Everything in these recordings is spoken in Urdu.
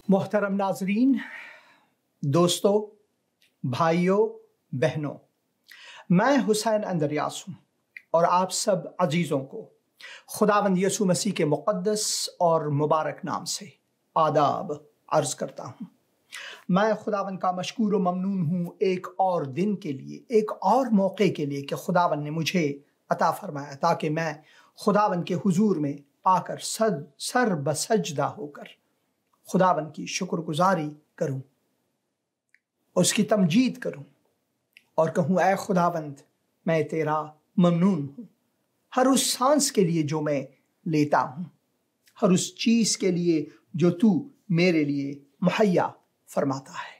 محترم ناظرین، دوستوں، بھائیوں، بہنوں، میں حسین اندریاس ہوں اور آپ سب عزیزوں کو خداوند یسوع مسیح کے مقدس اور مبارک نام سے آداب عرض کرتا ہوں۔ میں خداوند کا مشکور و ممنون ہوں ایک اور دن کے لیے، ایک اور موقع کے لیے کہ خداوند نے مجھے عطا فرمایا تاکہ میں خداوند کے حضور میں آ کر سر بسجدہ ہو کر خداوند کی شکر گزاری کروں، اس کی تمجید کروں اور کہوں اے خداوند میں تیرا ممنون ہوں، ہر اس سانس کے لیے جو میں لیتا ہوں، ہر اس چیز کے لیے جو تو میرے لیے مہیا فرماتا ہے،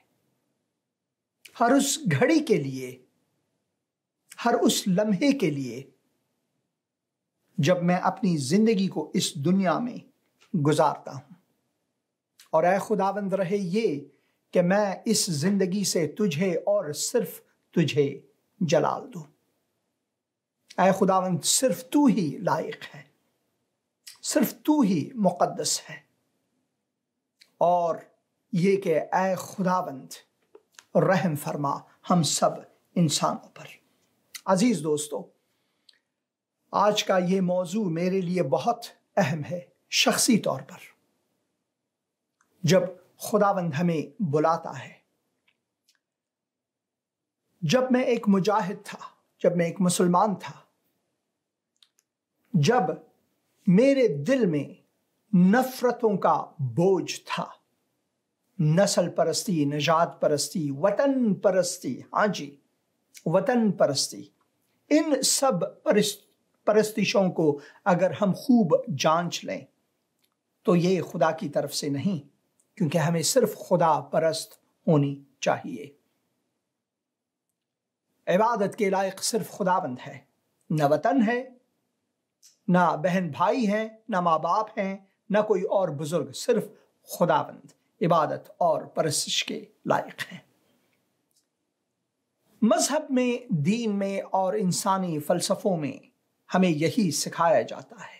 ہر اس گھڑی کے لیے، ہر اس لمحے کے لیے جب میں اپنی زندگی کو اس دنیا میں گزارتا ہوں۔ اور اے خداوند رہے یہ کہ میں اس زندگی سے تجھے اور صرف تجھے جلال دوں۔ اے خداوند صرف تو ہی لائق ہے، صرف تو ہی مقدس ہے، اور یہ کہ اے خداوند رحم فرما ہم سب انسانوں پر۔ عزیز دوستو، آج کا یہ موضوع میرے لیے بہت اہم ہے شخصی طور پر۔ جب خداوند ہمیں بلاتا ہے، جب میں ایک مجاہد تھا، جب میں ایک مسلمان تھا، جب میرے دل میں نفرتوں کا بوجھ تھا، نسل پرستی، نژاد پرستی، وطن پرستی، وطن پرستی، ان سب پرستشوں کو اگر ہم خوب جانچ لیں تو یہ خدا کی طرف سے نہیں، کیونکہ ہمیں صرف خدا پرست ہونی چاہیے۔ عبادت کے لائق صرف خداوند ہے، نہ وطن ہے، نہ بہن بھائی ہیں، نہ ماں باپ ہیں، نہ کوئی اور بزرگ، صرف خداوند عبادت اور پرستش کے لائق ہیں۔ مذہب میں، دین میں اور انسانی فلسفوں میں ہمیں یہی سکھایا جاتا ہے،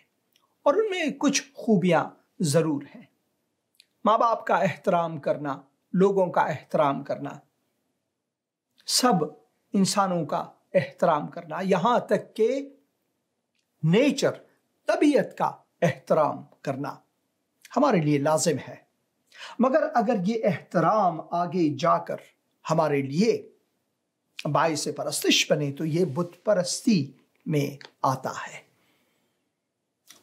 اور ان میں کچھ خوبیاں ضرور ہیں۔ ماں باپ کا احترام کرنا، لوگوں کا احترام کرنا، سب انسانوں کا احترام کرنا، یہاں تک کہ نیچر، طبیعت کا احترام کرنا ہمارے لیے لازم ہے۔ مگر اگر یہ احترام آگے جا کر ہمارے لیے باعث پرستش بنے تو یہ بت پرستی میں آتا ہے،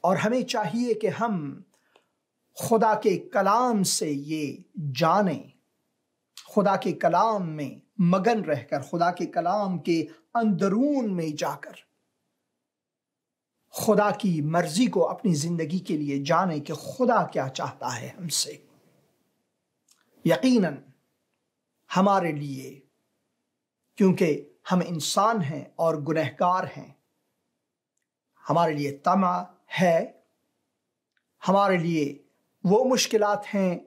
اور ہمیں چاہیے کہ ہم خدا کے کلام سے یہ جانیں، خدا کے کلام میں مگن رہ کر، خدا کے کلام کے اندرون میں جا کر خدا کی مرضی کو اپنی زندگی کے لیے جانیں کہ خدا کیا چاہتا ہے ہم سے۔ یقیناً ہمارے لیے، کیونکہ ہم انسان ہیں اور گنہگار ہیں، ہمارے لیے طمع ہے، ہمارے لیے وہ مشکلات ہیں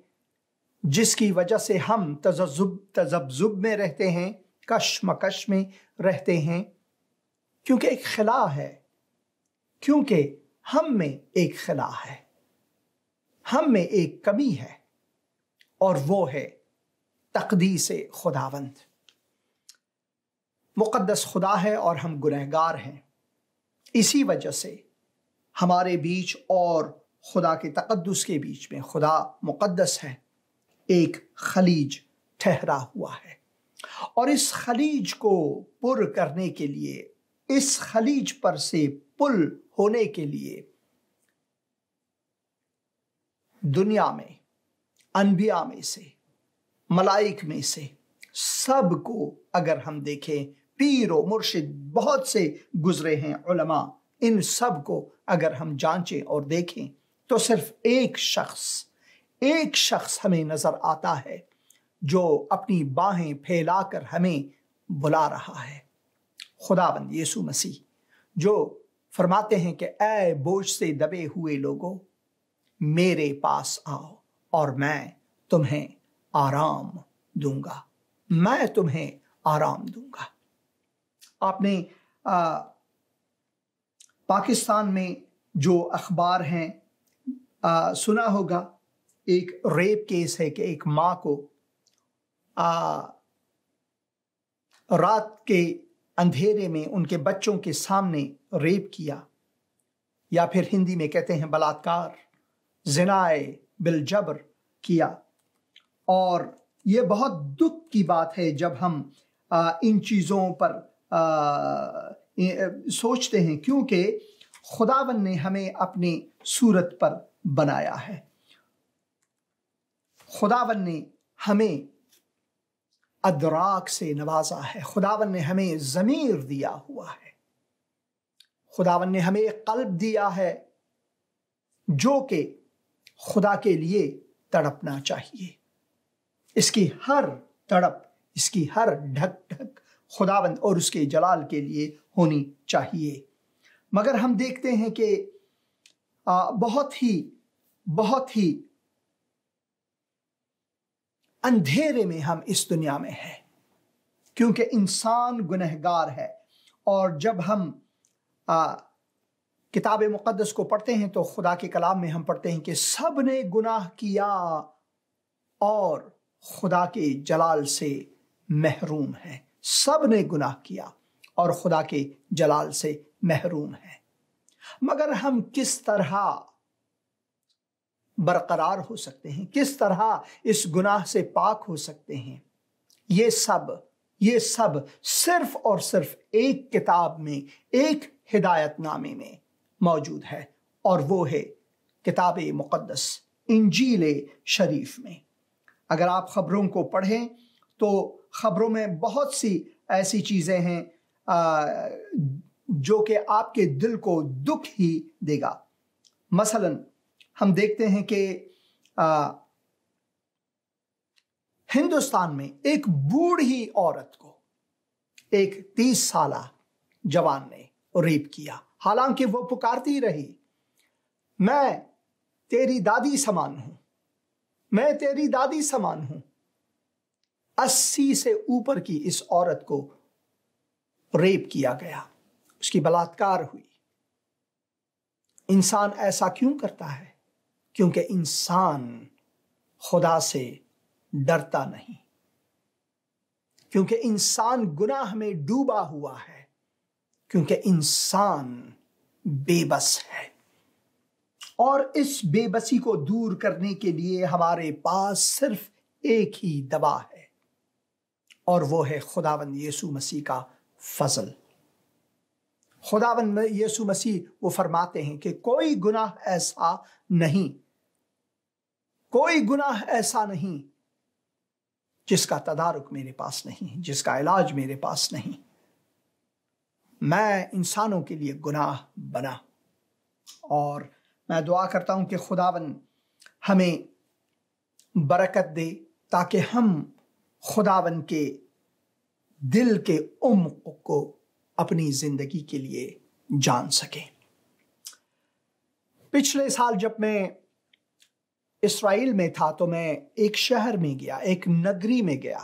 جس کی وجہ سے ہم تذبذب میں رہتے ہیں، کشمکش میں رہتے ہیں، کیونکہ ایک خلا ہے، کیونکہ ہم میں ایک خلا ہے، ہم میں ایک کمی ہے، اور وہ ہے تقدیس خداوند۔ مقدس خدا ہے اور ہم گنہگار ہیں، اسی وجہ سے ہمارے بیچ اور خدا کے تقدس کے بیچ میں، خدا مقدس ہے، ایک خلیج ٹھہرا ہوا ہے، اور اس خلیج کو پر کرنے کے لیے، اس خلیج پر سے پل ہونے کے لیے دنیا میں انبیاء میں سے، ملائک میں سے سب کو اگر ہم دیکھیں، پیر و مرشد بہت سے گزرے ہیں، علماء، ان سب کو اگر ہم جانچیں اور دیکھیں تو صرف ایک شخص ہمیں نظر آتا ہے جو اپنی باہیں پھیلا کر ہمیں بلا رہا ہے، خداوند یسوع مسیح، جو فرماتے ہیں کہ اے بوجھ سے دبے ہوئے لوگوں، میرے پاس آؤ اور میں تمہیں آرام دوں گا، میں تمہیں آرام دوں گا۔ آپ نے پاکستان میں جو اخبار ہیں سنا ہوگا، ایک ریپ کیس ہے کہ ایک ماں کو رات کے اندھیرے میں ان کے بچوں کے سامنے ریپ کیا، یا پھر ہندی میں کہتے ہیں بلاತ್کار، زنائے بالجبر کیا۔ اور یہ بہت دکھ کی بات ہے جب ہم ان چیزوں پر سوچتے ہیں، کیونکہ خداوند نے ہمیں اپنی صورت پر بنایا ہے، خداوند نے ہمیں ادراک سے نوازا ہے، خداوند نے ہمیں ضمیر دیا ہوا ہے، خداوند نے ہمیں ایک قلب دیا ہے جو کہ خدا کے لیے تڑپنا چاہیے۔ اس کی ہر تڑپ، اس کی ہر ڈھک ڈھک خداوند اور اس کے جلال کے لیے ہونی چاہیے۔ مگر ہم دیکھتے ہیں کہ بہت ہی اندھیرے میں ہم اس دنیا میں ہیں، کیونکہ انسان گنہگار ہے۔ اور جب ہم کتاب مقدس کو پڑھتے ہیں تو خدا کے کلام میں ہم پڑھتے ہیں کہ سب نے گناہ کیا اور خدا کے جلال سے محروم ہے، سب نے گناہ کیا اور خدا کے جلال سے محروم ہے۔ مگر ہم کس طرح برقرار ہو سکتے ہیں، کس طرح اس گناہ سے پاک ہو سکتے ہیں؟ یہ سب صرف اور صرف ایک کتاب میں، ایک ہدایت نامے میں موجود ہے، اور وہ ہے کتاب مقدس، انجیل شریف میں۔ اگر آپ خبروں کو پڑھیں تو خبروں میں بہت سی ایسی چیزیں ہیں جو کہ آپ کے دل کو دکھ ہی دے گا۔ مثلا ہم دیکھتے ہیں کہ ہندوستان میں ایک بوڑھی عورت کو ایک 30 سالہ جوان نے ریپ کیا، حالانکہ وہ پکارتی رہی، میں تیری دادی سمان ہوں، میں تیری دادی سمان ہوں۔ 80 سے اوپر کی اس عورت کو ریپ کیا گیا، اس کی بلاತ್کار ہوئی۔ انسان ایسا کیوں کرتا ہے؟ کیونکہ انسان خدا سے ڈرتا نہیں، کیونکہ انسان گناہ میں ڈوبا ہوا ہے، کیونکہ انسان بے بس ہے۔ اور اس بے بسی کو دور کرنے کے لیے ہمارے پاس صرف ایک ہی دوا ہے، اور وہ ہے خداوند یسوع مسیح کا فضل۔ خداوند یسوع مسیح وہ فرماتے ہیں کہ کوئی گناہ ایسا نہیں جس کا تدارک میرے پاس نہیں، جس کا علاج میرے پاس نہیں۔ میں انسانوں کے لیے گناہ بنا، اور میں دعا کرتا ہوں کہ خداوند ہمیں برکت دے تاکہ ہم خداوند کے دل کے عمق کو اپنی زندگی کے لیے جان سکیں۔ پچھلے سال جب میں اسرائیل میں تھا تو میں ایک شہر میں گیا، ایک نگری میں گیا،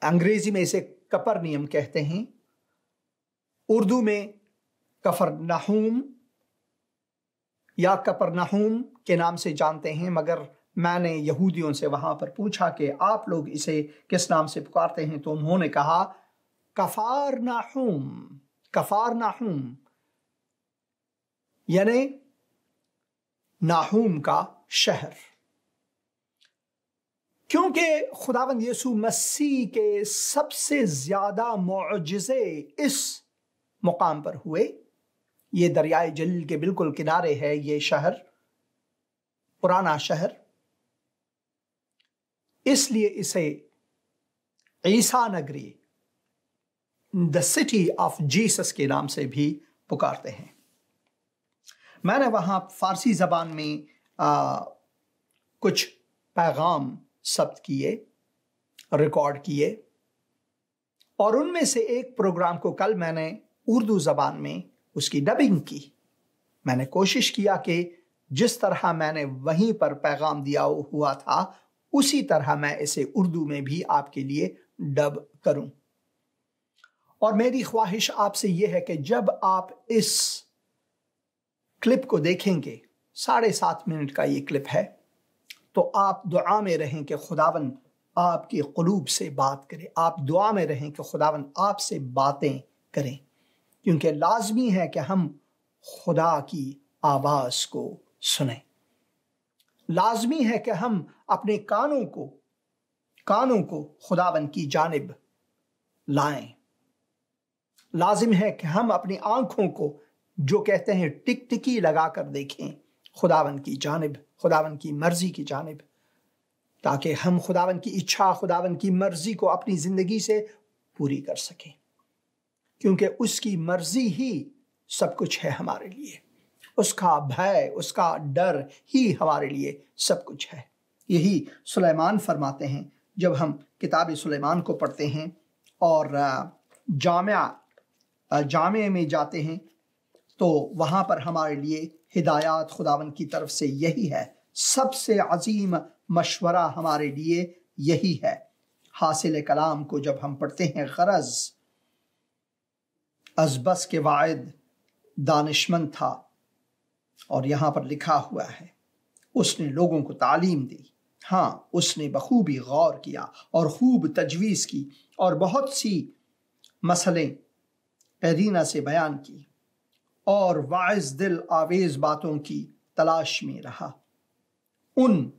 انگریزی میں اسے کپرنیم کہتے ہیں، اردو میں کفرنہوم یا کپرنہوم کے نام سے جانتے ہیں، مگر میں نے یہودیوں سے وہاں پر پوچھا کہ آپ لوگ اسے کس نام سے پکارتے ہیں، تو انہوں نے کہا کفرنہوم، کفرنہوم یعنی ناہوم کا شہر، کیونکہ خداوند یسوع مسیح کے سب سے زیادہ معجزے اس مقام پر ہوئے۔ یہ دریائے جلیل کے بالکل کنارے ہے یہ شہر، پرانا شہر، اس لیے اسے عیسیٰ نگری، the city of Jesus کے نام سے بھی پکارتے ہیں۔ میں نے وہاں فارسی زبان میں کچھ پیغام ثبت کیے، ریکارڈ کیے، اور ان میں سے ایک پروگرام کو کل میں نے اردو زبان میں اس کی ڈبنگ کی۔ میں نے کوشش کیا کہ جس طرح میں نے وہیں پر پیغام دیا ہوا تھا اسی طرح میں اسے اردو میں بھی آپ کے لیے ڈب کروں۔ اور میری خواہش آپ سے یہ ہے کہ جب آپ اس کلپ کو دیکھیں گے، 7.5 منٹ کا یہ کلپ ہے، تو آپ دعا میں رہیں کہ خداوند آپ کے قلوب سے بات کرے، آپ دعا میں رہیں کہ خداوند آپ سے باتیں کریں، کیونکہ لازمی ہے کہ ہم خدا کی آواز کو سنیں، لازمی ہے کہ ہم اپنے کانوں کو خداوند کی جانب لائیں، لازم ہے کہ ہم اپنی آنکھوں کو جو کہتے ہیں ٹک ٹکی لگا کر دیکھیں خداوند کی جانب، خداوند کی مرضی کی جانب، تاکہ ہم خداوند کی اچھا، خداوند کی مرضی کو اپنی زندگی سے پوری کر سکیں، کیونکہ اس کی مرضی ہی سب کچھ ہے ہمارے لیے، اس کا بھے، اس کا ڈر ہی ہمارے لیے سب کچھ ہے۔ یہی سلیمان فرماتے ہیں جب ہم کتاب سلیمان کو پڑھتے ہیں اور جامع میں جاتے ہیں تو وہاں پر ہمارے لیے ہدایات خداوند کی طرف سے یہی ہے، سب سے عظیم مشورہ ہمارے لیے یہی ہے۔ حاصل کلام کو جب ہم پڑھتے ہیں، غرض از بس کے واعد دانشمند تھا، اور یہاں پر لکھا ہوا ہے اس نے لوگوں کو تعلیم دی، ہاں اس نے بخوبی غور کیا اور خوب تجویز کی اور بہت سی مسئلیں قرینہ سے بیان کی اور واعظ دل آویز باتوں کی تلاش میں رہا، ان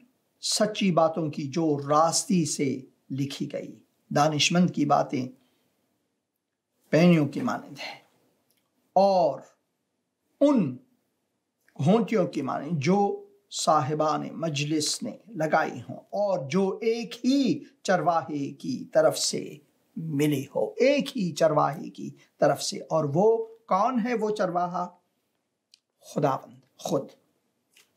سچی باتوں کی جو راستی سے لکھی گئی۔ دانشمند کی باتیں پینیوں کی مانند ہیں اور ان گھونٹیوں کی مانند جو صاحبان مجلس نے لگائی ہوں اور جو ایک ہی چرواہے کی طرف سے ملی ہو، ایک ہی چرواہے کی طرف سے، اور وہ کون ہے وہ چرواہا؟ خداوند خود۔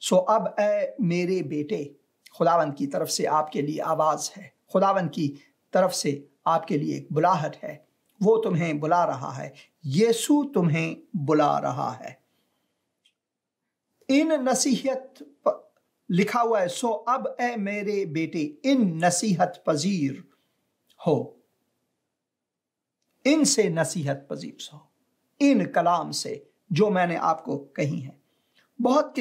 سو اب اے میرے بیٹے، خداوند کی طرف سے آپ کے لیے آواز ہے، خداوند کی طرف سے آپ کے لیے ایک بلاہٹ ہے، وہ تمہیں بلا رہا ہے، یسوع تمہیں بلا رہا ہے۔ ان نصیحت لکھا ہوا ہے، سو اب اے میرے بیٹے ان نصیحت پذیر ہو، ان سے نصیحت پذیر ہو، ان کلام سے جو میں نے آپ کو کہی ہیں۔ بہت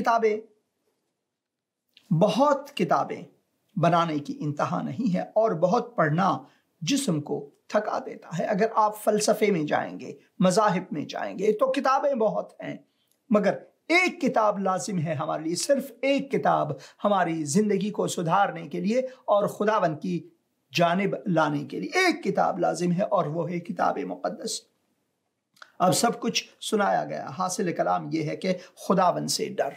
کتابیں بنانے کی انتہا نہیں ہے، اور بہت پڑھنا جسم کو تھکا دیتا ہے۔ اگر آپ فلسفے میں جائیں گے، مذاہب میں جائیں گے تو کتابیں بہت ہیں، مگر ایک کتاب لازم ہے ہمارے لیے، صرف ایک کتاب ہماری زندگی کو سدھارنے کے لیے اور خداوند کی جانب لانے کے لیے ایک کتاب لازم ہے، اور وہ ہے کتاب مقدس۔ اب سب کچھ سنایا گیا، حاصل کلام یہ ہے کہ خداوند سے ڈر،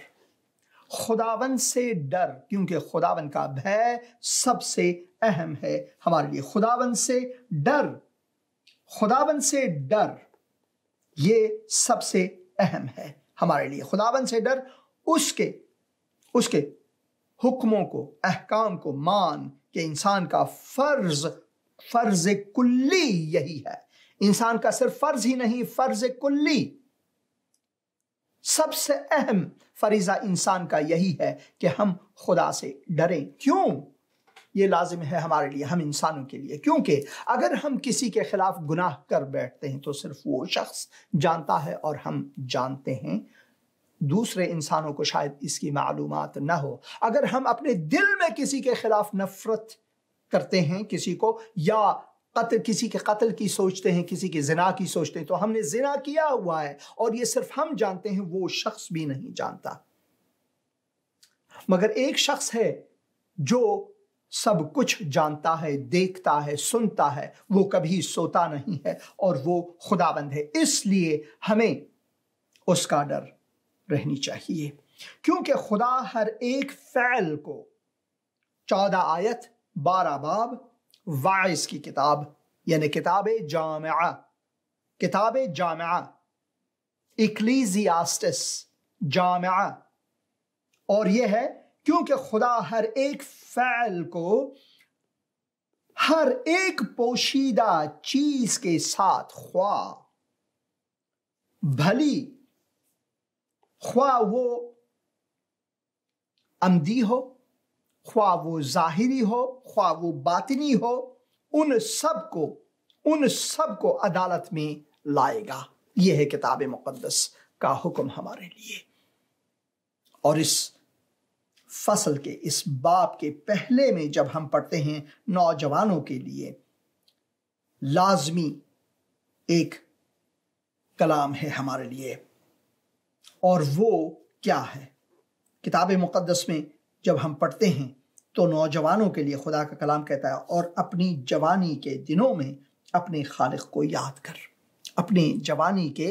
خداوند سے ڈر، کیونکہ خداوند کا بھے سب سے اہم ہے ہمارے لیے۔ خداوند سے ڈر، خداوند سے ڈر یہ سب سے اہم ہے ہمارے لیے۔ خداوند سے ڈر، اس کے حکموں کو، احکام کو مان کہ انسان کا فرض کلی یہی ہے، انسان کا صرف فرض ہی نہیں، فرض کلی، سب سے اہم فریضہ انسان کا یہی ہے کہ ہم خدا سے ڈریں۔ کیوں یہ لازم ہے ہمارے لیے، ہم انسانوں کے لیے؟ کیونکہ اگر ہم کسی کے خلاف گناہ کر بیٹھتے ہیں تو صرف وہ شخص جانتا ہے اور ہم جانتے ہیں، دوسرے انسانوں کو شاید اس کی معلومات نہ ہو۔ اگر ہم اپنے دل میں کسی کے خلاف نفرت کرتے ہیں، کسی کو یا کسی کے قتل کی سوچتے ہیں، کسی کے زنا کی سوچتے ہیں، تو ہم نے زنا کیا ہوا ہے، اور یہ صرف ہم جانتے ہیں، وہ شخص بھی نہیں جانتا۔ مگر ایک شخص ہے جو سب کچھ جانتا ہے، دیکھتا ہے، سنتا ہے، وہ کبھی سوتا نہیں ہے، اور وہ خداوند ہے۔ اس لیے ہمیں اس کا ڈر رہنی چاہیے، کیونکہ خدا ہر ایک فعل کو 14 آیت 12 باب واعظ کی کتاب، یعنی کتاب جامعہ اکلیزیاسٹس جامعہ، اور یہ ہے کیونکہ خدا ہر ایک فعل کو ہر ایک پوشیدہ چیز کے ساتھ، خواہ بھلی، خواہ وہ عمدی ہو، خواہ وہ ظاہری ہو، خواہ وہ باطنی ہو، ان سب کو عدالت میں لائے گا۔ یہ ہے کتاب مقدس کا حکم ہمارے لیے، اور اس فصل کے اس باب کے پہلے میں جب ہم پڑھتے ہیں نوجوانوں کے لیے لازمی ایک کلام ہے ہمارے لیے، اور وہ کیا ہے؟ کتاب مقدس میں جب ہم پڑھتے ہیں تو نوجوانوں کے لیے خدا کا کلام کہتا ہے، اور اپنی جوانی کے دنوں میں اپنے خالق کو یاد کر، اپنی جوانی کے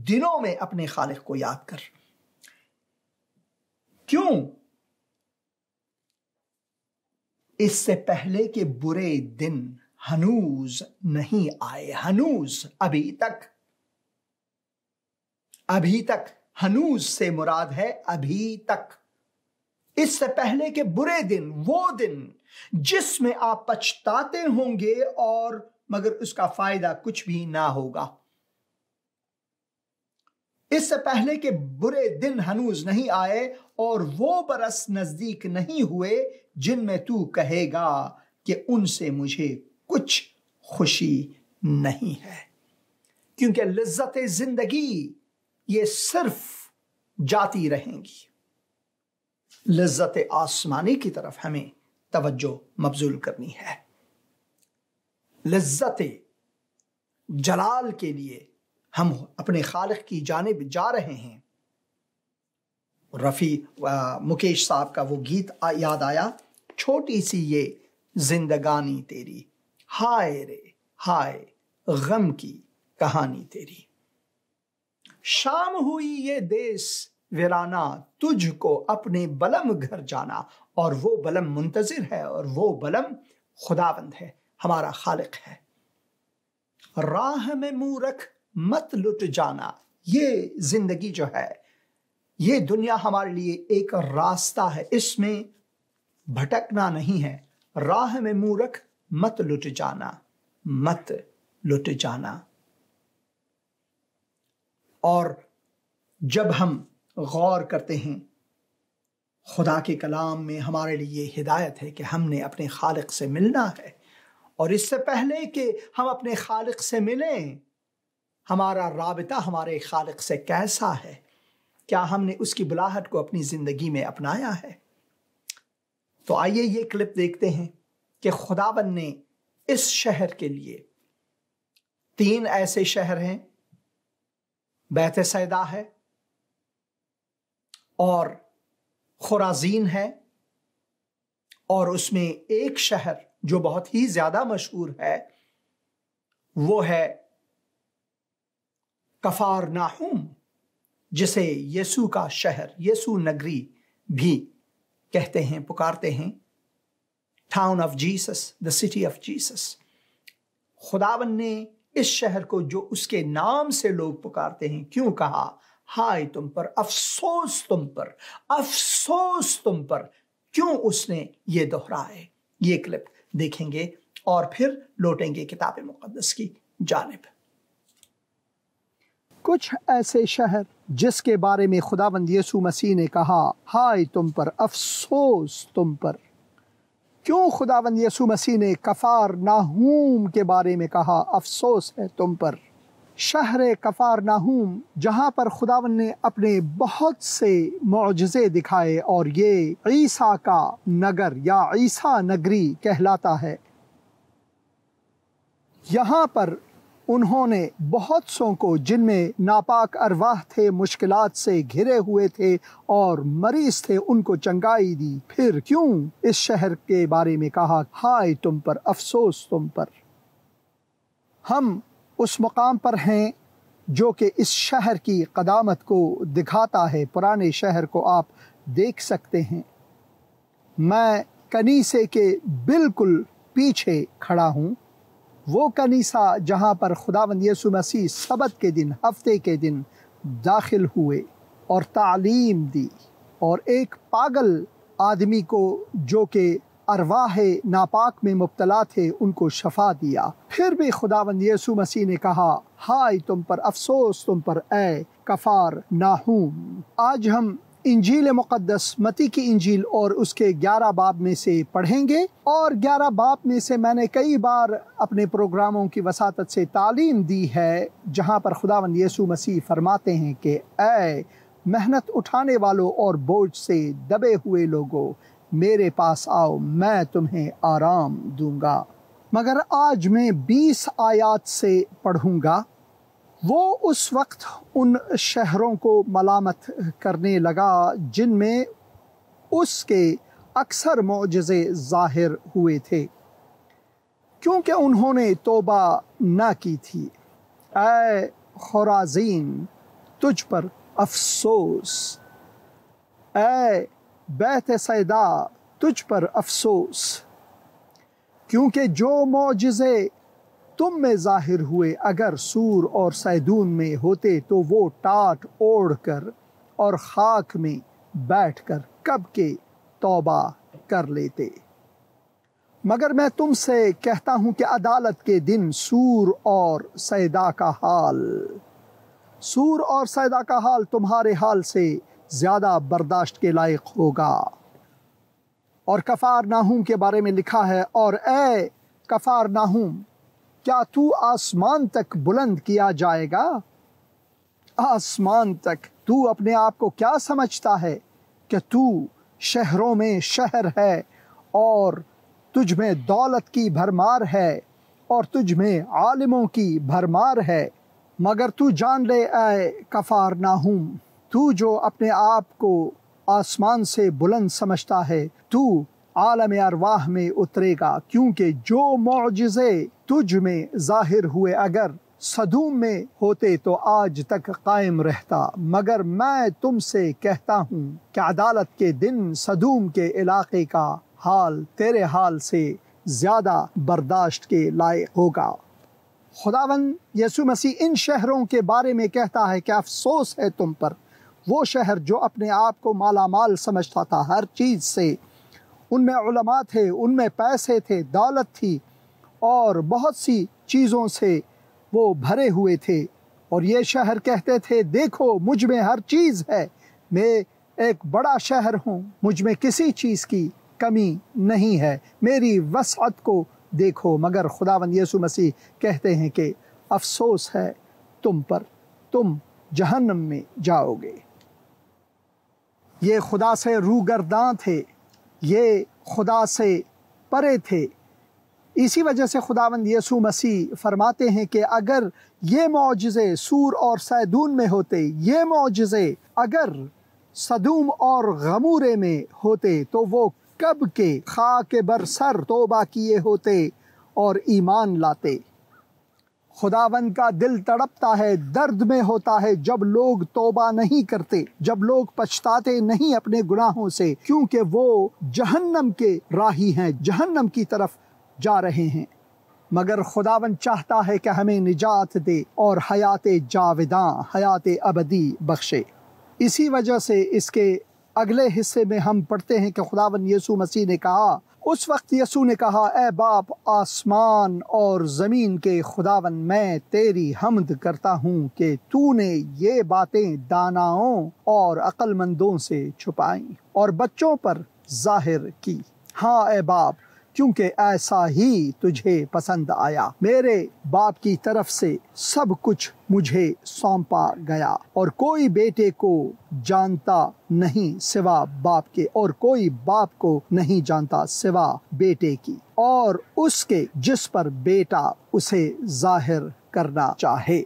دنوں میں اپنے خالق کو یاد کر۔ کیوں؟ اس سے پہلے کہ برے دن ہنوز نہیں آئے، ہنوز ابھی تک ہنوز سے مراد ہے ابھی تک، اس سے پہلے کہ برے دن، وہ دن جس میں آپ پچھتاتے ہوں گے اور مگر اس کا فائدہ کچھ بھی نہ ہوگا۔ اس سے پہلے کہ برے دن ہنوز نہیں آئے اور وہ برس نزدیک نہیں ہوئے جن میں تو کہے گا کہ ان سے مجھے کچھ خوشی نہیں ہے، کیونکہ لذت زندگی یہ صرف جاتی رہیں گی۔ لذت آسمانی کی طرف ہمیں توجہ مبذول کرنی ہے، لذت جلال کے لیے ہم اپنے خالق کی جانب جا رہے ہیں۔ مکیش صاحب کا وہ گیت یاد آیا، چھوٹی سی یہ زندگانی تیری، ہائے رے ہائے غم کی کہانی تیری۔ شام ہوئی یہ دیس ویرانہ، تجھ کو اپنے بلم گھر جانا، اور وہ بلم منتظر ہے، اور وہ بلم خداوند ہے، ہمارا خالق ہے۔ راہ میں منہ رکھ مت لٹ جانا، یہ زندگی جو ہے، یہ دنیا ہمارے لیے ایک راستہ ہے، اس میں بھٹکنا نہیں ہے۔ راہ میں منہ رکھ مت لٹ جانا، مت لٹ جانا۔ اور جب ہم غور کرتے ہیں خدا کے کلام میں، ہمارے لیے ہدایت ہے کہ ہم نے اپنے خالق سے ملنا ہے، اور اس سے پہلے کہ ہم اپنے خالق سے ملیں، ہمارا رابطہ ہمارے خالق سے کیسا ہے؟ کیا ہم نے اس کی بلاہٹ کو اپنی زندگی میں اپنایا ہے؟ تو آئیے یہ کلپ دیکھتے ہیں کہ خداوند نے اس شہر کے لیے 3 ایسے شہر ہیں، بیت سیدا ہے، اور خورازین ہے، اور اس میں ایک شہر جو بہت ہی زیادہ مشہور ہے وہ ہے کفار ناہوم، جسے یسوع کا شہر، یسوع نگری بھی کہتے ہیں، پکارتے ہیں، town of Jesus, the city of Jesus. خداوند نے اس شہر کو جو اس کے نام سے لوگ پکارتے ہیں کیوں کہا؟ ہائے تم پر، افسوس تم پر، افسوس تم پر، کیوں اس نے یہ دہرائے؟ یہ کلپ دیکھیں گے اور پھر لوٹیں گے کتاب مقدس کی جانب۔ کچھ ایسے شہر جس کے بارے میں خداوند یسوع مسیح نے کہا ہائے تم پر، افسوس تم پر۔ کیوں خداوند یسوع مسیح نے کفار ناہوم کے بارے میں کہا افسوس ہے تم پر؟ شہر کفار ناہوم جہاں پر خداوند نے اپنے بہت سے معجزے دکھائے، اور یہ عیسیٰ کا نگر یا عیسیٰ نگری کہلاتا ہے۔ یہاں پر انہوں نے بہت سوں کو جن میں ناپاک ارواح تھے، مشکلات سے گھرے ہوئے تھے اور مریض تھے، ان کو چنگائی دی۔ پھر کیوں اس شہر کے بارے میں کہا ہائے تم پر، افسوس تم پر؟ ہم اس مقام پر ہیں جو کہ اس شہر کی قدامت کو دکھاتا ہے۔ پرانے شہر کو آپ دیکھ سکتے ہیں۔ میں کنیسے کے بالکل پیچھے کھڑا ہوں، وہ کنیسہ جہاں پر خداوند یسوع مسیح سبت کے دن، ہفتے کے دن داخل ہوئے اور تعلیم دی، اور ایک پاگل آدمی کو جو کہ ارواح ناپاک میں مبتلا تھے ان کو شفا دیا۔ پھر بھی خداوند یسوع مسیح نے کہا ہائے تم پر، افسوس تم پر اے کفار ناہوم۔ آج ہم انجیل مقدس متی کی انجیل اور اس کے 11 باب میں سے پڑھیں گے، اور 11 باب میں سے میں نے کئی بار اپنے پروگراموں کی وساطت سے تعلیم دی ہے جہاں پر خداوند یسوع مسیح فرماتے ہیں کہ اے محنت اٹھانے والوں اور بوجھ سے دبے ہوئے لوگوں، میرے پاس آؤ، میں تمہیں آرام دوں گا۔ مگر آج میں 20 آیات سے پڑھوں گا۔ وہ اس وقت ان شہروں کو ملامت کرنے لگا جن میں اس کے اکثر معجزے ظاہر ہوئے تھے، کیونکہ انہوں نے توبہ نہ کی تھی۔ اے خرازین، تجھ پر افسوس! اے بیت سیدا، تجھ پر افسوس! کیونکہ جو معجزے تم میں ظاہر ہوئے اگر سور اور سیدون میں ہوتے تو وہ ٹاٹ اوڑھ کر اور خاک میں بیٹھ کر کب کے توبہ کر لیتے۔ مگر میں تم سے کہتا ہوں کہ عدالت کے دن سور اور سیدا کا حال تمہارے حال سے زیادہ برداشت کے لائق ہوگا۔ اور کفارناہوم کے بارے میں لکھا ہے، اور اے کفارناہوم، کیا تو آسمان تک بلند کیا جائے گا؟ آسمان تک! تو اپنے آپ کو کیا سمجھتا ہے کہ تو شہروں میں شہر ہے اور تجھ میں دولت کی بھرمار ہے اور تجھ میں عالموں کی بھرمار ہے؟ مگر تو جان لے اے کفارناہوم، تو جو اپنے آپ کو آسمان سے بلند سمجھتا ہے، تو عالم ارواح میں اترے گا، کیونکہ جو معجزے تجھ میں ظاہر ہوئے اگر سدوم میں ہوتے تو آج تک قائم رہتا۔ مگر میں تم سے کہتا ہوں کہ عدالت کے دن سدوم کے علاقے کا حال تیرے حال سے زیادہ برداشت کے لائق ہوگا۔ خداوند یسوع مسیح ان شہروں کے بارے میں کہتا ہے کہ افسوس ہے تم پر، وہ شہر جو اپنے آپ کو مالا مال سمجھتا تھا ہر چیز سے۔ ان میں علماء تھے، ان میں پیسے تھے، دولت تھی اور بہت سی چیزوں سے وہ بھرے ہوئے تھے، اور یہ شہر کہتے تھے دیکھو مجھ میں ہر چیز ہے، میں ایک بڑا شہر ہوں، مجھ میں کسی چیز کی کمی نہیں ہے، میری وسعت کو دیکھو۔ مگر خداوند یسوع مسیح کہتے ہیں کہ افسوس ہے تم پر، تم جہنم میں جاؤ گے۔ یہ خدا سے روگرداں تھے، یہ خدا سے پرے تھے۔ اسی وجہ سے خداوند یسوع مسیح فرماتے ہیں کہ اگر یہ معجزے سور اور سیدون میں ہوتے، یہ معجزے اگر سدوم اور غمورے میں ہوتے تو وہ کب کے خاک بر سر توبہ کیے ہوتے اور ایمان لاتے۔ خداوند کا دل تڑپتا ہے، درد میں ہوتا ہے جب لوگ توبہ نہیں کرتے، جب لوگ پچھتاتے نہیں اپنے گناہوں سے، کیونکہ وہ جہنم کے راہی ہیں، جہنم کی طرف جا رہے ہیں۔ مگر خداوند چاہتا ہے کہ ہمیں نجات دے اور حیات جاوداں، حیات ابدی بخشے۔ اسی وجہ سے اس کے اگلے حصے میں ہم پڑھتے ہیں کہ خداوند یسوع مسیح نے کہا، اس وقت یسوع نے کہا، اے باپ آسمان اور زمین کے خداوند، میں تیری حمد کرتا ہوں کہ تو نے یہ باتیں داناؤں اور عقل مندوں سے چھپائیں اور بچوں پر ظاہر کی۔ ہاں اے باپ، کیونکہ ایسا ہی تجھے پسند آیا۔ میرے باپ کی طرف سے سب کچھ مجھے سونپا گیا، اور کوئی بیٹے کو جانتا نہیں سوا باپ کے، اور کوئی باپ کو نہیں جانتا سوا بیٹے کی، اور اس کے جس پر بیٹا اسے ظاہر کرنا چاہے۔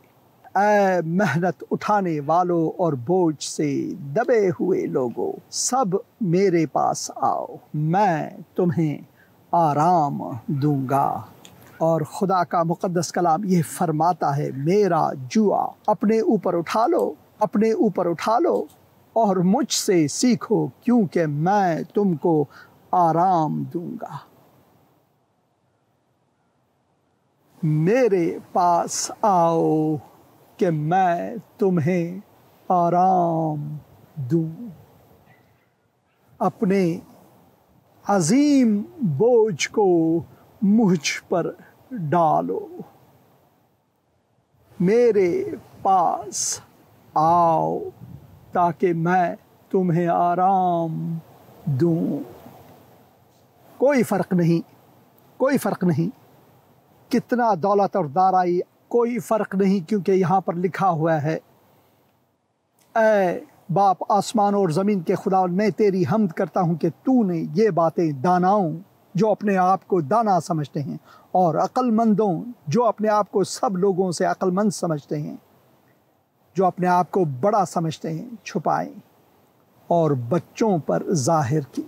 اے محنت اٹھانے والوں اور بوجھ سے دبے ہوئے لوگوں، سب میرے پاس آؤ، میں تمہیں آرام دوں گا۔ اور خدا کا مقدس کلام یہ فرماتا ہے، میرا جوا اپنے اوپر اٹھا لو، اپنے اوپر اٹھا لو اور مجھ سے سیکھو، کیونکہ میں تم کو آرام دوں گا۔ میرے پاس آؤ کہ میں تمہیں آرام دوں۔ اپنے عظیم بوجھ کو مجھ پر ڈالو، میرے پاس آؤ تاکہ میں تمہیں آرام دوں۔ کوئی فرق نہیں، کوئی فرق نہیں کتنا دولت اور دارائی، کوئی فرق نہیں، کیونکہ یہاں پر لکھا ہوا ہے، اے باپ آسمان اور زمین کے خدا، میں تیری حمد کرتا ہوں کہ تو نے یہ باتیں داناؤں جو اپنے آپ کو دانا سمجھتے ہیں اور عقل مندوں جو اپنے آپ کو سب لوگوں سے عقل مند سمجھتے ہیں، جو اپنے آپ کو بڑا سمجھتے ہیں، چھپائیں اور بچوں پر ظاہر کی۔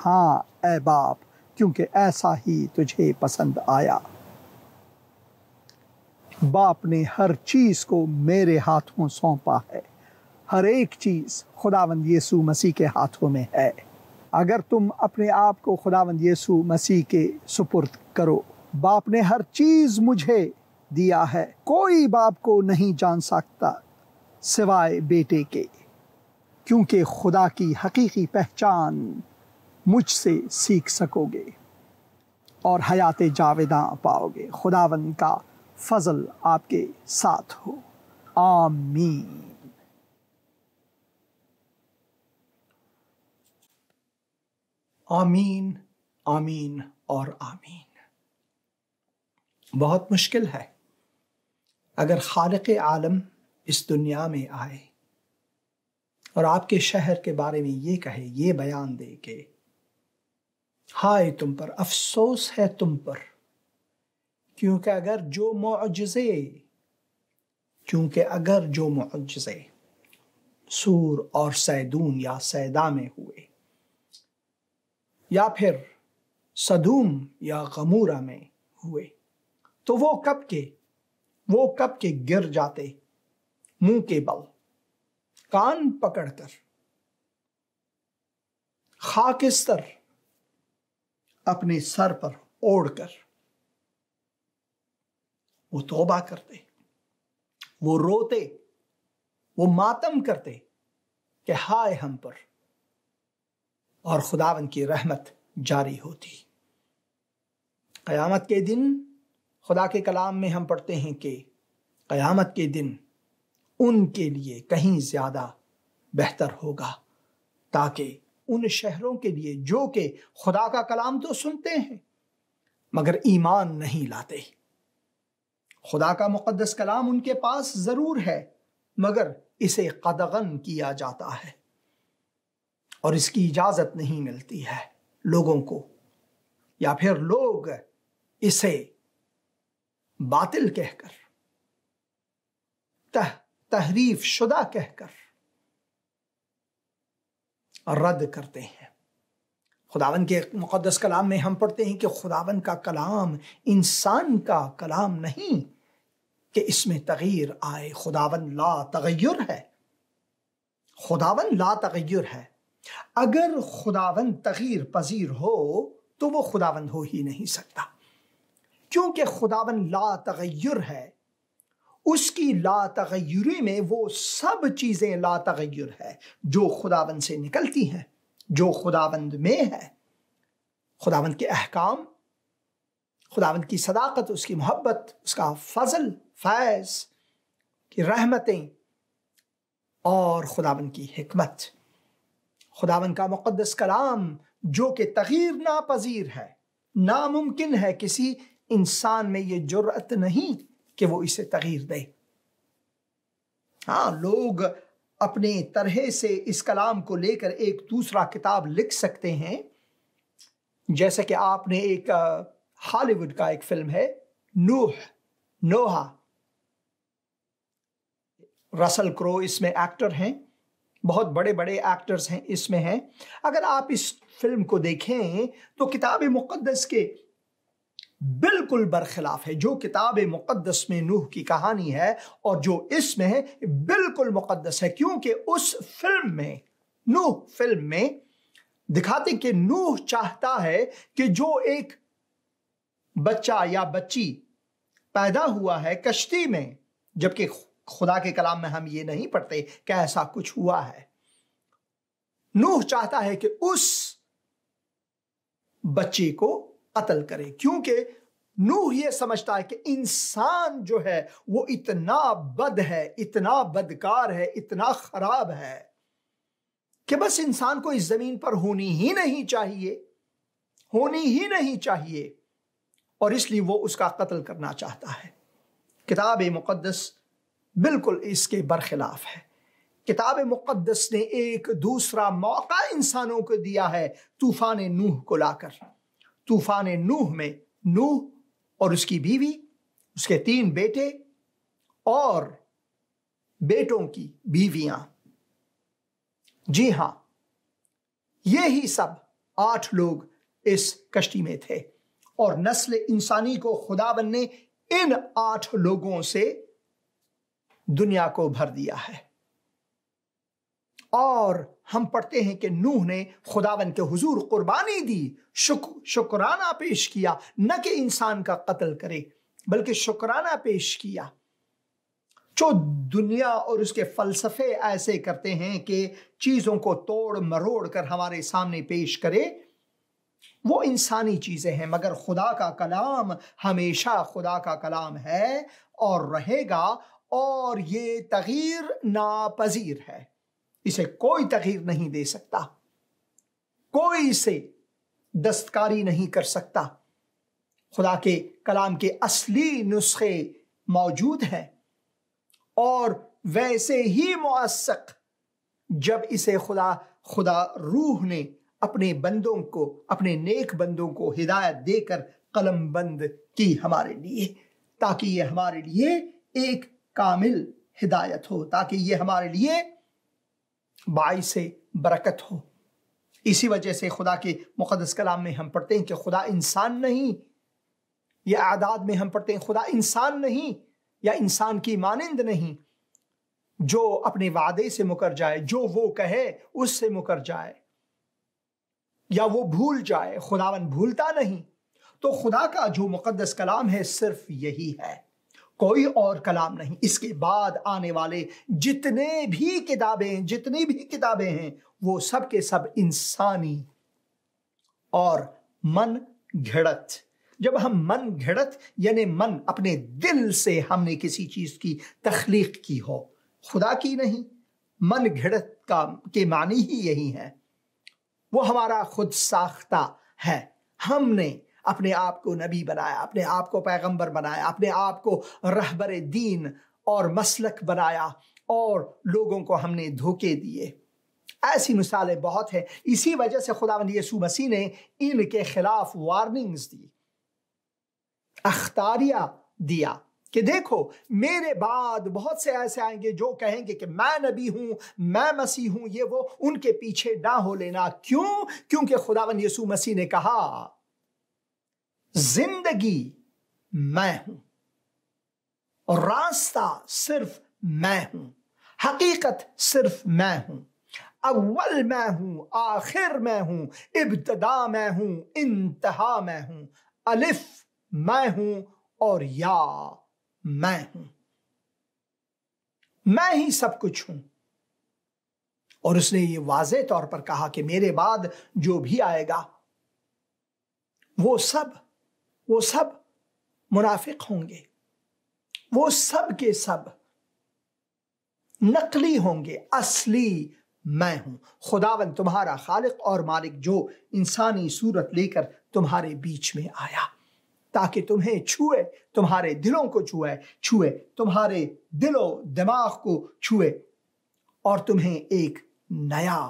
ہاں اے باپ، کیونکہ ایسا ہی تجھے پسند آیا۔ باپ نے ہر چیز کو میرے ہاتھوں سونپا ہے، ہر ایک چیز خداوند یسوع مسیح کے ہاتھوں میں ہے۔ اگر تم اپنے آپ کو خداوند یسوع مسیح کے سپرد کرو، باپ نے ہر چیز مجھے دیا ہے، کوئی باپ کو نہیں جان سکتا سوائے بیٹے کے، کیونکہ خدا کی حقیقی پہچان مجھ سے سیکھ سکو گے اور حیات جاوداں پاؤ گے۔ خداوند کا فضل آپ کے ساتھ ہو، آمین۔ آمین، آمین اور آمین۔ بہت مشکل ہے اگر خالق عالم اس دنیا میں آئے اور آپ کے شہر کے بارے میں یہ کہے، یہ بیان دے کہ ہائے تم پر، افسوس ہے تم پر، کیونکہ اگر جو معجزے سور اور سیدون یا سیدا میں ہوئے، یا پھر صدوم یا غمورہ میں ہوئے، تو وہ کب کے گر جاتے منہ کے بل، کان پکڑ کر، خاکستر اپنے سر پر اوڑھ کر وہ توبہ کرتے، وہ روتے، وہ ماتم کرتے کہ ہائے ہم پر، اور خداوند کی رحمت جاری ہوتی۔ قیامت کے دن خدا کے کلام میں ہم پڑھتے ہیں کہ قیامت کے دن ان کے لیے کہیں زیادہ بہتر ہوگا، تاکہ ان شہروں کے لیے جو کہ خدا کا کلام تو سنتے ہیں مگر ایمان نہیں لاتے۔ خدا کا مقدس کلام ان کے پاس ضرور ہے مگر اسے قدغن کیا جاتا ہے اور اس کی اجازت نہیں ملتی ہے لوگوں کو، یا پھر لوگ اسے باطل کہہ کر، تحریف شدہ کہہ کر رد کرتے ہیں۔ خداوند کے مقدس کلام میں ہم پڑھتے ہیں کہ خداوند کا کلام انسان کا کلام نہیں کہ اس میں تغیر آئے۔ خداوند لا تغیر ہے، خداوند لا تغیر ہے۔ اگر خداوند تغیر پذیر ہو تو وہ خداوند ہو ہی نہیں سکتا، کیونکہ خداوند لا تغیر ہے۔ اس کی لا تغیری میں وہ سب چیزیں لا تغیر ہے جو خداوند سے نکلتی ہیں، جو خداوند میں ہے۔ خداوند کے احکام، خداوند کی صداقت، اس کی محبت، اس کا فضل، فیض کی رحمتیں اور خداوند کی حکمت۔ خداوند کا مقدس کلام جو کہ تغیر ناپذیر ہے، ناممکن ہے، کسی انسان میں یہ جرأت نہیں کہ وہ اسے تغیر دے۔ ہاں، لوگ اپنے طرح سے اس کلام کو لے کر ایک دوسرا کتاب لکھ سکتے ہیں، جیسے کہ آپ نے ایک ہالی ووڈ کا ایک فلم ہے نوح، رسل کرو اس میں ایکٹر ہیں، بہت بڑے بڑے ایکٹرز ہیں اس میں ہیں۔ اگر آپ اس فلم کو دیکھیں تو کتاب مقدس کے بالکل برخلاف ہے۔ جو کتاب مقدس میں نوح کی کہانی ہے اور جو اس میں ہے بالکل مقدس ہے، کیونکہ اس نوح فلم میں دکھاتے کہ نوح چاہتا ہے کہ جو ایک بچہ یا بچی پیدا ہوا ہے کشتی میں، جبکہ خدا کے کلام میں ہم یہ نہیں پڑھتے کہ ایسا کچھ ہوا ہے۔ نوح چاہتا ہے کہ اس بچے کو قتل کرے، کیونکہ نوح یہ سمجھتا ہے کہ انسان جو ہے وہ اتنا بد ہے، اتنا بدکار ہے، اتنا خراب ہے کہ بس انسان کو اس زمین پر ہونی ہی نہیں چاہیے، اور اس لیے وہ اس کا قتل کرنا چاہتا ہے۔ کتاب مقدس بالکل اس کے برخلاف ہے۔ کتاب مقدس نے ایک دوسرا موقع انسانوں کو دیا ہے طوفان نوح کو لا کر۔ طوفان نوح میں نوح اور اس کی بیوی، اس کے 3 بیٹے اور بیٹوں کی بیویاں، جی ہاں، یہی سب 8 لوگ اس کشتی میں تھے، اور نسل انسانی کو خداوند نے ان 8 لوگوں سے دنیا کو بھر دیا ہے۔ اور ہم پڑھتے ہیں کہ نوح نے خداوند کے حضور قربانی دی، شکرانہ پیش کیا، نہ کہ انسان کا قتل کرے بلکہ شکرانہ پیش کیا۔ جو دنیا اور اس کے فلسفے ایسے کرتے ہیں کہ چیزوں کو توڑ مروڑ کر ہمارے سامنے پیش کرے، وہ انسانی چیزیں ہیں، مگر خدا کا کلام ہمیشہ خدا کا کلام ہے اور رہے گا، اور یہ تغییر ناپذیر ہے۔ اسے کوئی تغییر نہیں دے سکتا، کوئی اسے دستکاری نہیں کر سکتا۔ خدا کے کلام کے اصلی نسخے موجود ہیں، اور ویسے ہی مؤثق جب اسے خدا روح نے اپنے بندوں کو، اپنے نیک بندوں کو ہدایت دے کر قلم بند کی ہمارے لیے، تاکہ یہ ہمارے لیے ایک کامل ہدایت ہو، تاکہ یہ ہمارے لیے باعث برکت ہو۔ اسی وجہ سے خدا کے مقدس کلام میں ہم پڑھتے ہیں کہ خدا انسان نہیں، یا اعداد میں ہم پڑھتے ہیں خدا انسان نہیں یا انسان کی مانند نہیں جو اپنے وعدے سے مکر جائے، جو وہ کہے اس سے مکر جائے یا وہ بھول جائے۔ خداوند بھولتا نہیں۔ تو خدا کا جو مقدس کلام ہے صرف یہی ہے، کوئی اور کلام نہیں۔ اس کے بعد آنے والے جتنی بھی کتابیں ہیں وہ سب کے سب انسانی اور من گھڑت۔ جب ہم من گھڑت یعنی من اپنے دل سے ہم نے کسی چیز کی تخلیق کی ہو، خدا کی نہیں، من گھڑت کے معنی ہی یہی ہے، وہ ہمارا خود ساختہ ہے۔ ہم نے اپنے آپ کو نبی بنایا، اپنے آپ کو پیغمبر بنایا، اپنے آپ کو رہبر دین اور مسلک بنایا، اور لوگوں کو ہم نے دھوکے دیے۔ ایسی مثالیں بہت ہیں۔ اسی وجہ سے خداوند یسوع مسیح نے ان کے خلاف وارننگز دی، اختاریہ دیا کہ دیکھو میرے بعد بہت سے ایسے آئیں گے جو کہیں گے کہ میں نبی ہوں، میں مسیح ہوں، یہ وہ، ان کے پیچھے نہ ہو لینا۔ کیونکہ خداوند یسوع مسیح نے کہا زندگی میں ہوں، اور راستہ صرف میں ہوں، حقیقت صرف میں ہوں، اول میں ہوں، آخر میں ہوں، ابتدا میں ہوں، انتہا میں ہوں، الف میں ہوں اور یا میں ہوں، میں ہی سب کچھ ہوں۔ اور اس نے یہ واضح طور پر کہا کہ میرے بعد جو بھی آئے گا وہ سب منافق ہوں گے، وہ سب کے سب نقلی ہوں گے، اصلی میں ہوں۔ خداوند تمہارا خالق اور مالک جو انسانی صورت لے کر تمہارے بیچ میں آیا تاکہ تمہیں چھوئے، تمہارے دلوں کو چھوئے، تمہارے دل و دماغ کو چھوئے، اور تمہیں ایک نیا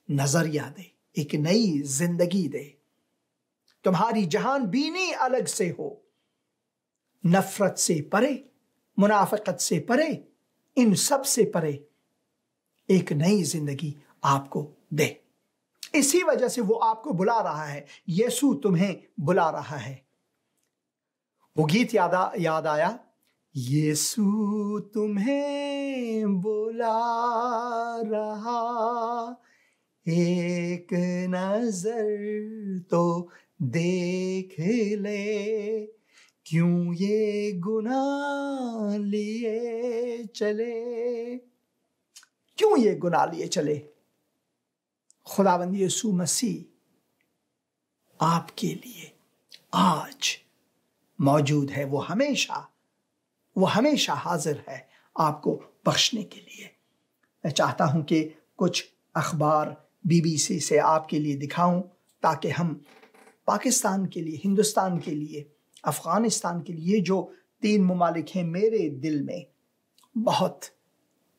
نظریہ دے، ایک نئی زندگی دے۔ تمہاری جہان بینی الگ سے ہو، نفرت سے پرے، منافقت سے پرے، ان سب سے پرے ایک نئی زندگی آپ کو دے۔ اسی وجہ سے وہ آپ کو بلا رہا ہے، یسوع تمہیں بلا رہا ہے۔ وہ گیت یاد آیا، یسوع تمہیں بلا رہا، ایک نظر تو دیکھ لے، کیوں یہ گناہ لیے چلے، کیوں یہ گناہ لیے چلے۔ خداوند یسوع مسیح آپ کے لیے آج موجود ہے، وہ ہمیشہ حاضر ہے آپ کو بخشنے کے لیے۔ میں چاہتا ہوں کہ کچھ اخبار BBC سے آپ کے لیے دکھاؤں تاکہ ہم پاکستان کے لیے، ہندوستان کے لیے، افغانستان کے لیے، جو 3 ممالک ہیں میرے دل میں بہت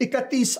31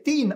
3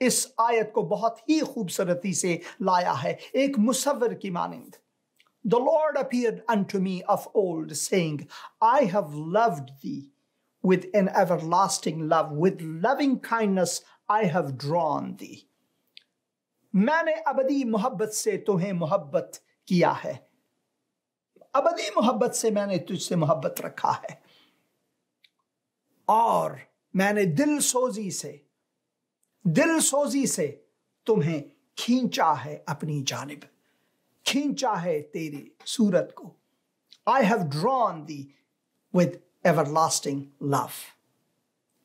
اس آیت کو بہت ہی خوبصورتی سے لایا ہے، ایک مصور کی مانند۔ The Lord appeared unto me of old, saying, I have loved thee with an everlasting love, with loving kindness I have drawn thee. میں نے ابدی محبت سے تمہیں محبت کیا ہے، ابدی محبت سے میں نے تجھ سے محبت رکھا ہے، اور میں نے دل سوزی سے تمہیں کھینچا ہے اپنی جانب، کھینچا ہے تیری صورت کو۔ I have drawn thee with everlasting love.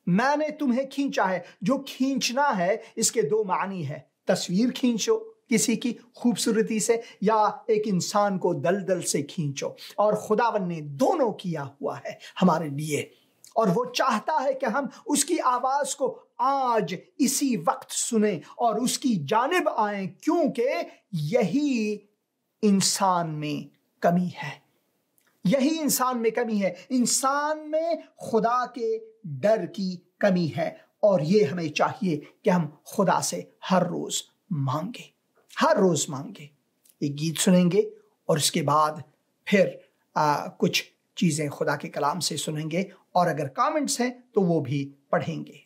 میں نے تمہیں کھینچا ہے۔ جو کھینچنا ہے اس کے دو معنی ہے، تصویر کھینچو کسی کی خوبصورتی سے، یا ایک انسان کو دلدل سے کھینچو، اور خداوند نے دونوں کیا ہوا ہے ہمارے لیے، اور وہ چاہتا ہے کہ ہم اس کی آواز کو آج اسی وقت سنیں اور اس کی جانب آئیں، کیونکہ یہی انسان میں کمی ہے، یہی انسان میں کمی ہے، انسان میں خدا کے ڈر کی کمی ہے، اور یہ ہمیں چاہیے کہ ہم خدا سے ہر روز مانگیں۔ ایک گیت سنیں گے اور اس کے بعد پھر کچھ چیزیں خدا کے کلام سے سنیں گے، اور اگر کامنٹس ہیں تو وہ بھی پڑھیں گے۔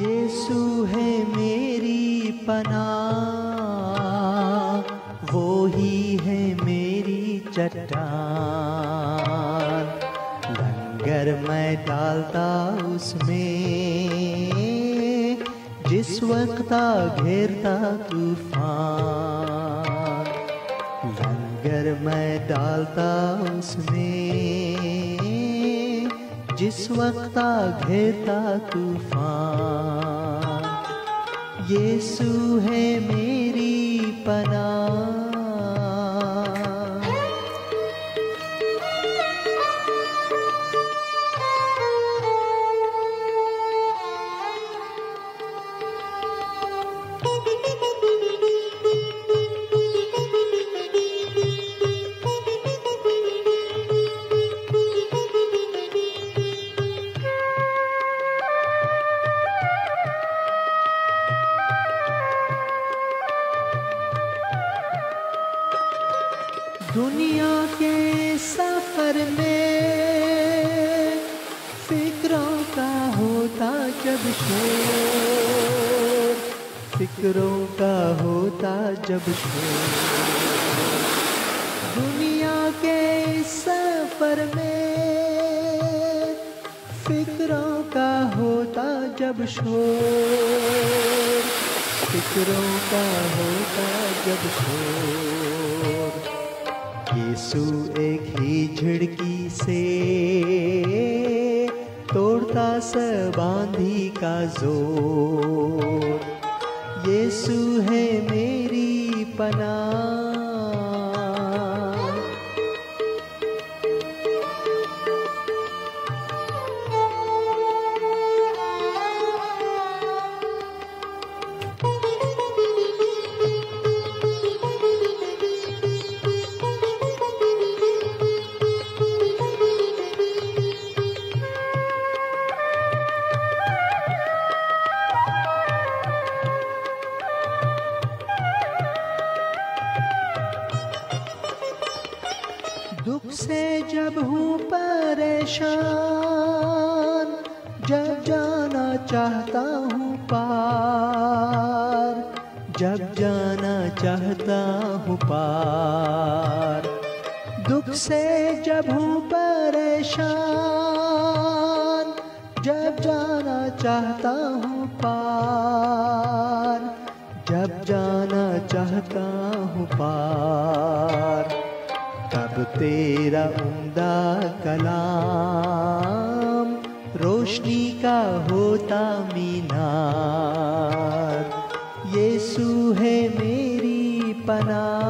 یسوع ہے میری پناہ، وہی ہے میری چٹان، لنگر میں ڈالتا اس میں جس وقت گھیرتا طوفان، لنگر میں ڈالتا اس میں جس وقت گھیرتا طوفان، یسوع ہے میری پناہ۔ دنیا کے سفر میں فکروں کا ہوتا جب شور، فکروں کا ہوتا جب شور، دنیا کے سفر میں فکروں کا ہوتا جب شور، فکروں کا ہوتا جب شور، یسوع ایک ہی جھڑکی سے توڑتا سب آندھی کا زور، یسوع ہے میری پناہ۔ دکھ سے جب ہوں پریشان، جب جانا چاہتا ہوں پار، جب جانا چاہتا ہوں پار، دکھ سے جب ہوں پریشان، جب جانا چاہتا ہوں پار، جب جانا چاہتا ہوں پار، تب تیرا عمدہ کلام روشنی کا ہوتا مینار، یسوع ہے میری پناہ۔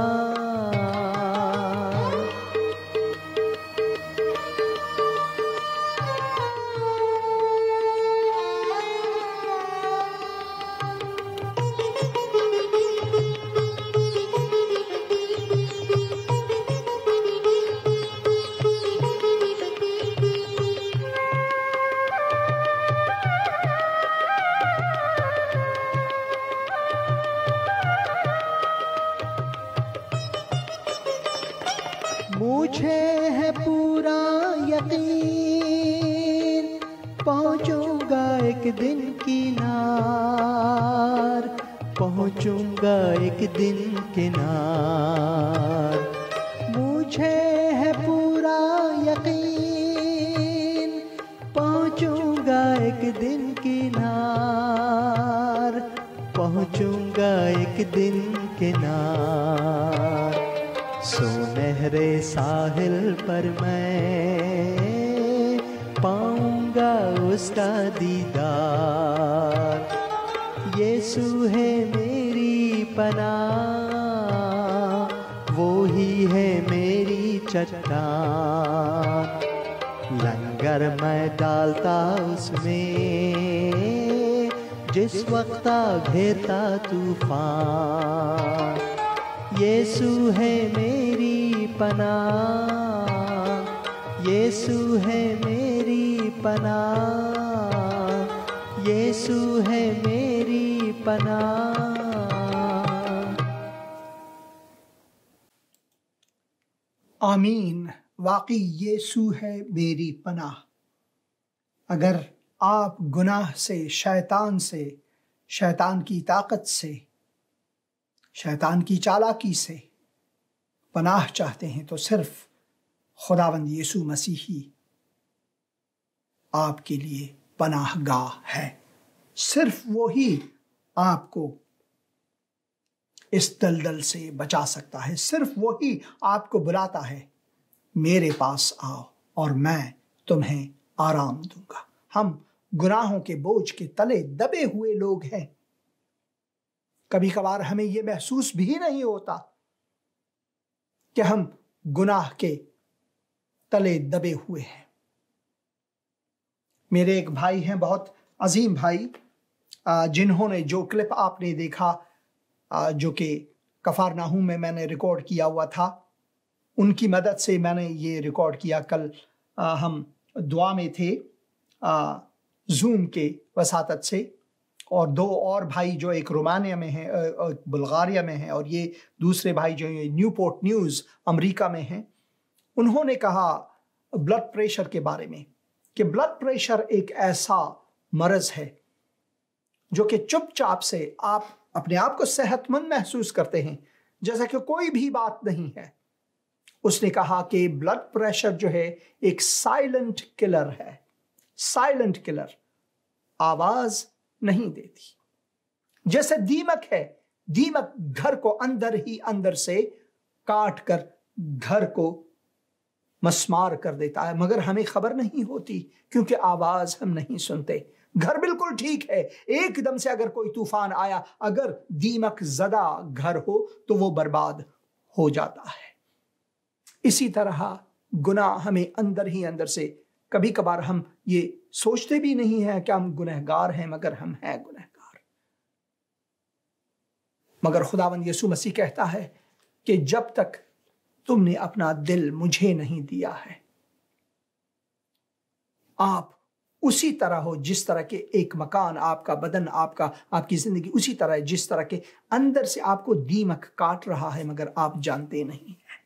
مجھے ہے پورا یقین پہنچوں گا ایک دن کنار، پہنچوں گا ایک دن کنار۔ مجھے ہے پورا یقین پہنچوں گا ایک دن کنار، پہنچوں گا ایک دن کنار۔ سنہرے ساحل پر میں پاؤں گا اس کا دیدار۔ یسوع ہے میری پناہ، وہی ہے میری چٹان۔ لنگر میں ڈالتا اس میں جس وقت گھیرتا طوفان۔ یسوع ہے میری پناہ، یسوع ہے میری پناہ، یسوع ہے میری پناہ۔ آمین۔ واقعی یسوع ہے میری پناہ۔ اگر آپ گناہ سے، شیطان کی طاقت سے، شیطان کی چالاکی سے پناہ چاہتے ہیں تو صرف خداوند یسوع مسیح ہی آپ کے لیے پناہ گاہ ہے۔ صرف وہی آپ کو اس دلدل سے بچا سکتا ہے۔ صرف وہی آپ کو بلاتا ہے، میرے پاس آؤ اور میں تمہیں آرام دوں گا۔ ہم گناہوں کے بوجھ کے تلے دبے ہوئے لوگ ہیں۔ کبھی کبھار ہمیں یہ محسوس بھی نہیں ہوتا کہ ہم گناہ کے تلے دبے ہوئے ہیں۔ میرے ایک بھائی ہیں، بہت عظیم بھائی، جنہوں نے جو کلپ آپ نے دیکھا جو کہ کفارناہوم میں نے ریکارڈ کیا ہوا تھا، ان کی مدد سے میں نے یہ ریکارڈ کیا۔ کل ہم دعا میں تھے زوم کے وساطت سے، اور دو اور بھائی جو ایک رومانیہ میں ہیں، بلغاریہ میں ہیں، اور یہ دوسرے بھائی جو نیو پورٹ نیوز امریکہ میں ہیں، انہوں نے کہا بلڈ پریشر کے بارے میں کہ بلڈ پریشر ایک ایسا مرض ہے جو کہ چپ چاپ سے آپ اپنے آپ کو صحت مند محسوس کرتے ہیں جیسا کہ کوئی بھی بات نہیں ہے۔ اس نے کہا کہ بلڈ پریشر جو ہے ایک سائلنٹ کلر ہے، سائلنٹ کلر، آواز نہیں دیتی۔ جیسے دیمک ہے، دیمک گھر کو اندر ہی اندر سے کاٹ کر گھر کو مسمار کر دیتا ہے، مگر ہمیں خبر نہیں ہوتی کیونکہ آواز ہم نہیں سنتے۔ گھر بالکل ٹھیک ہے، ایک دم سے اگر کوئی طوفان آیا، اگر دیمک زدہ گھر ہو تو وہ برباد ہو جاتا ہے۔ اسی طرح گناہ ہمیں اندر ہی اندر سے، کبھی کبھار ہم یہ سوچتے بھی نہیں ہیں کہ ہم گنہگار ہیں، مگر ہم ہیں گنہگار۔ مگر خداوند یسوع مسیح کہتا ہے کہ جب تک تم نے اپنا دل مجھے نہیں دیا ہے، آپ اسی طرح ہو جس طرح کے ایک مکان، آپ کا بدن، آپ کی زندگی اسی طرح ہے جس طرح کے اندر سے آپ کو دیمک کاٹ رہا ہے مگر آپ جانتے نہیں ہیں۔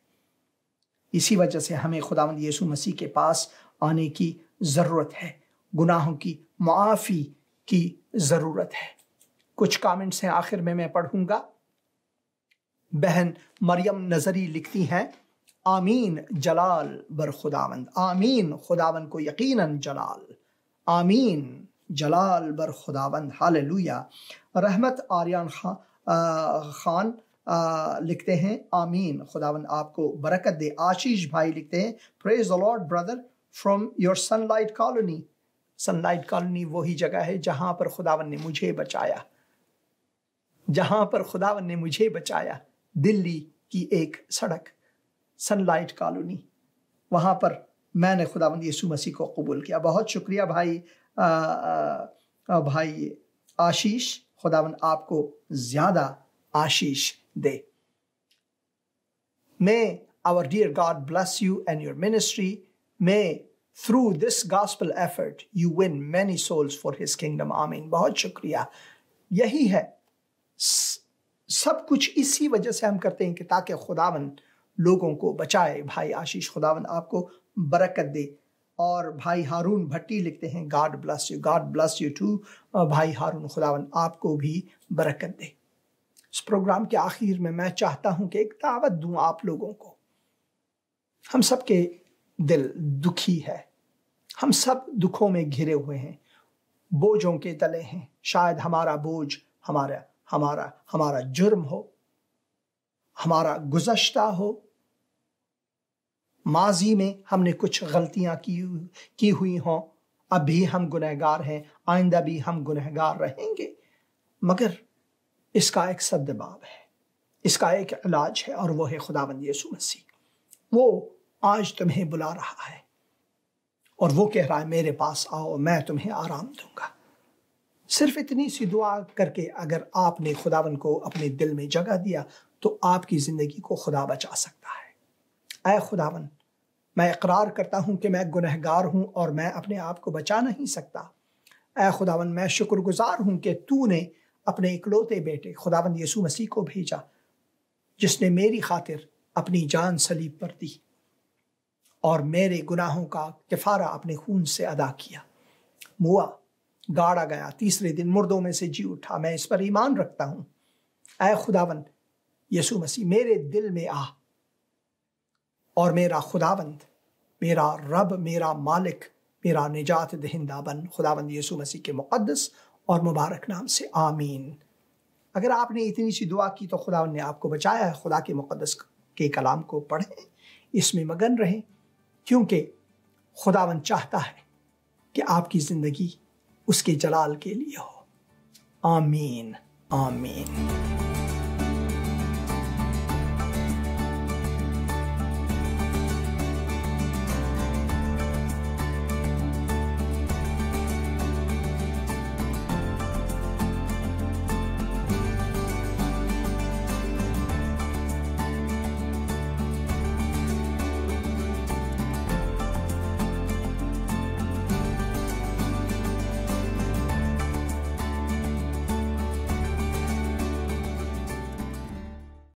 اسی وجہ سے ہمیں خداوند یسوع مسیح کے پاس آنے کی ضرورت ہے، گناہوں کی معافی کی ضرورت ہے۔ کچھ کامنٹس ہیں آخر میں پڑھوں گا۔ بہن مریم نظری لکھتی ہیں، آمین جلال بر خداوند، آمین خداوند کو یقیناً جلال، آمین جلال بر خداوند، ہاللویا۔ رحمت آریان خان لکھتے ہیں، آمین خداوند آپ کو برکت دے۔ آشیش بھائی لکھتے ہیں، praise the Lord brother from your sunlight colony. Sunlight colony وہی جگہ ہے جہاں پر خداوند نے مجھے بچایا، جہاں پر خداوند نے مجھے بچایا، دلی کی ایک سڑک سن لائٹ کالونی، وہاں پر میں نے خداوند یسوع مسیح کو قبول کیا۔ بہت شکریہ بھائی آشیش، خداوند آپ کو زیادہ آشیش دے۔ May our dear God bless you and your ministry. May through this gospel effort you win many souls for his kingdom. آمین۔ بہت شکریہ۔ یہی ہے، سب کچھ اسی وجہ سے ہم کرتے ہیں کہ تاکہ خداوند لوگوں کو بچائے۔ بھائی آشیش خداوند آپ کو برکت دے۔ اور بھائی ہارون بھٹی لکھتے ہیں God bless you, God bless you too بھائی ہارون، خداوند آپ کو بھی برکت دے۔ اس پروگرام کے آخر میں چاہتا ہوں کہ ایک دعوت دوں آپ لوگوں کو۔ ہم سب کے دل دکھی ہے، ہم سب دکھوں میں گھرے ہوئے ہیں، بوجھوں کے تلے ہیں۔ شاید ہمارا بوجھ ہمارا جرم ہو، ہمارا گزشتہ ہو، ماضی میں ہم نے کچھ غلطیاں کی ہوئی ہوں، اب بھی ہم گنہگار ہیں، آئندہ بھی ہم گنہگار رہیں گے، مگر اس کا ایک سدباب ہے، اس کا ایک علاج ہے، اور وہ ہے خداوند یسوع مسیح۔ وہ آج تمہیں بلا رہا ہے اور وہ کہہ رہا ہے میرے پاس آؤ، میں تمہیں آرام دوں گا۔ صرف اتنی سی دعا کر کے اگر آپ نے خداوند کو اپنے دل میں جگہ دیا تو آپ کی زندگی کو خدا بچا سکتا ہے۔ اے خداوند، میں اقرار کرتا ہوں کہ میں گنہگار ہوں اور میں اپنے آپ کو بچا نہیں سکتا۔ اے خداوند، میں شکر گزار ہوں کہ تو نے اپنے اکلوتے بیٹے خداوند یسوع مسیح کو بھیجا، جس نے میری خاطر اپنی جان صلیب پر دی اور میرے گناہوں کا کفارہ اپنے خون سے ادا کیا، موا، گاڑا گیا، تیسرے دن مردوں میں سے جی اٹھا۔ میں اس پر ایمان رکھتا ہوں۔ اے خداوند یسوع مسیح، میرے دل میں آ اور میرا خداوند، میرا رب، میرا مالک، میرا نجات دہندہ بن، خداوند یسوع مسیح کے مقدس اور مبارک نام سے آمین۔ اگر آپ نے اتنی سی دعا کی تو خداوند نے آپ کو بچایا ہے۔ خدا کے مقدس کے کلام کو پڑھیں، اس میں مگن رہیں، کیونکہ خداوند چاہتا ہے کہ آپ کی زندگی اس کے جلال کے لیے ہو۔ آمین، آمین۔